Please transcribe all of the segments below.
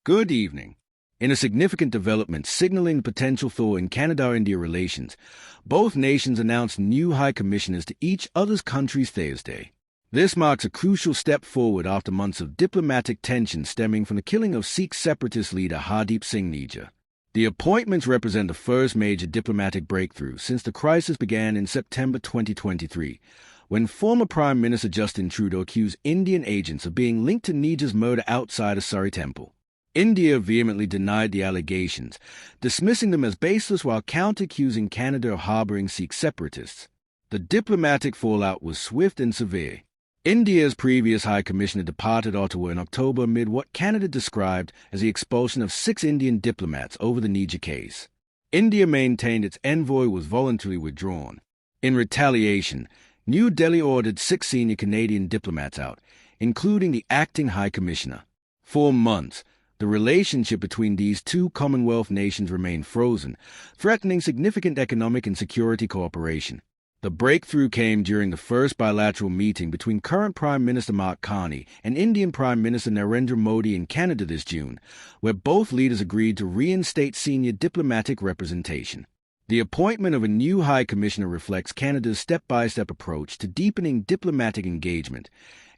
Good evening. In a significant development signaling the potential thaw in Canada-India relations, both nations announced new high commissioners to each other's countries Thursday. This marks a crucial step forward after months of diplomatic tension stemming from the killing of Sikh separatist leader Hardeep Singh Nijjar. The appointments represent the first major diplomatic breakthrough since the crisis began in September 2023, when former Prime Minister Justin Trudeau accused Indian agents of being linked to Nijjar's murder outside a Surrey temple. India vehemently denied the allegations, dismissing them as baseless while counter-accusing Canada of harboring Sikh separatists. The diplomatic fallout was swift and severe. India's previous High Commissioner departed Ottawa in October amid what Canada described as the expulsion of 6 Indian diplomats over the Nijjar case. India maintained its envoy was voluntarily withdrawn. In retaliation, New Delhi ordered 6 senior Canadian diplomats out, including the acting High Commissioner. For months, the relationship between these two Commonwealth nations remained frozen, threatening significant economic and security cooperation. The breakthrough came during the first bilateral meeting between current Prime Minister Mark Carney and Indian Prime Minister Narendra Modi in Canada this June, where both leaders agreed to reinstate senior diplomatic representation. The appointment of a new High Commissioner reflects Canada's step-by-step approach to deepening diplomatic engagement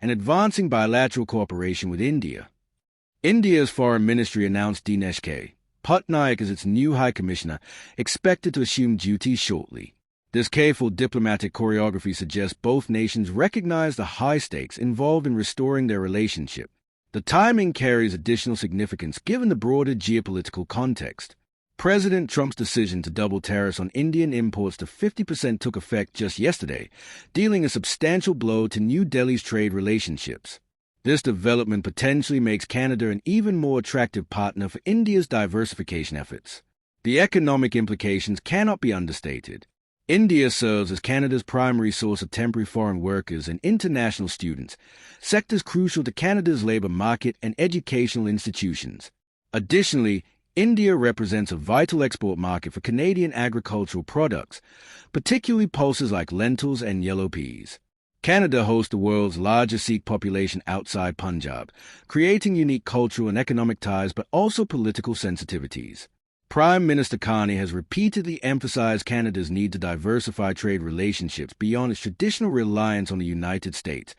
and advancing bilateral cooperation with India. India's Foreign Ministry announced Dinesh K. Patnaik as its new High Commissioner, expected to assume duties shortly. This careful diplomatic choreography suggests both nations recognize the high stakes involved in restoring their relationship. The timing carries additional significance given the broader geopolitical context. President Trump's decision to double tariffs on Indian imports to 50% took effect just yesterday, dealing a substantial blow to New Delhi's trade relationships. This development potentially makes Canada an even more attractive partner for India's diversification efforts. The economic implications cannot be understated. India serves as Canada's primary source of temporary foreign workers and international students, sectors crucial to Canada's labour market and educational institutions. Additionally, India represents a vital export market for Canadian agricultural products, particularly pulses like lentils and yellow peas. Canada hosts the world's largest Sikh population outside Punjab, creating unique cultural and economic ties but also political sensitivities. Prime Minister Carney has repeatedly emphasized Canada's need to diversify trade relationships beyond its traditional reliance on the United States,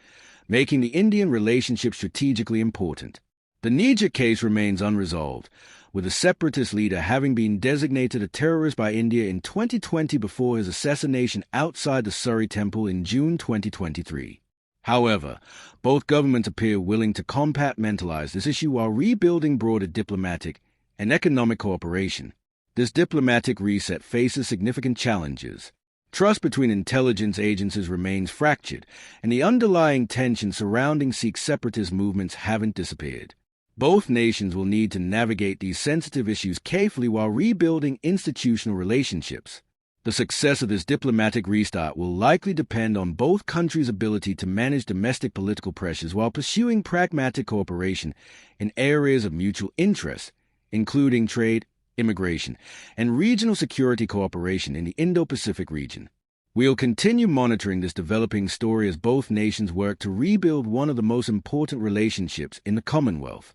making the Indian relationship strategically important. The Nijjar case remains unresolved, with the separatist leader having been designated a terrorist by India in 2020 before his assassination outside the Surrey temple in June 2023. However, both governments appear willing to compartmentalize this issue while rebuilding broader diplomatic and economic cooperation. This diplomatic reset faces significant challenges. Trust between intelligence agencies remains fractured, and the underlying tensions surrounding Sikh separatist movements haven't disappeared. Both nations will need to navigate these sensitive issues carefully while rebuilding institutional relationships. The success of this diplomatic restart will likely depend on both countries' ability to manage domestic political pressures while pursuing pragmatic cooperation in areas of mutual interest, including trade, immigration, and regional security cooperation in the Indo-Pacific region. We'll continue monitoring this developing story as both nations work to rebuild one of the most important relationships in the Commonwealth.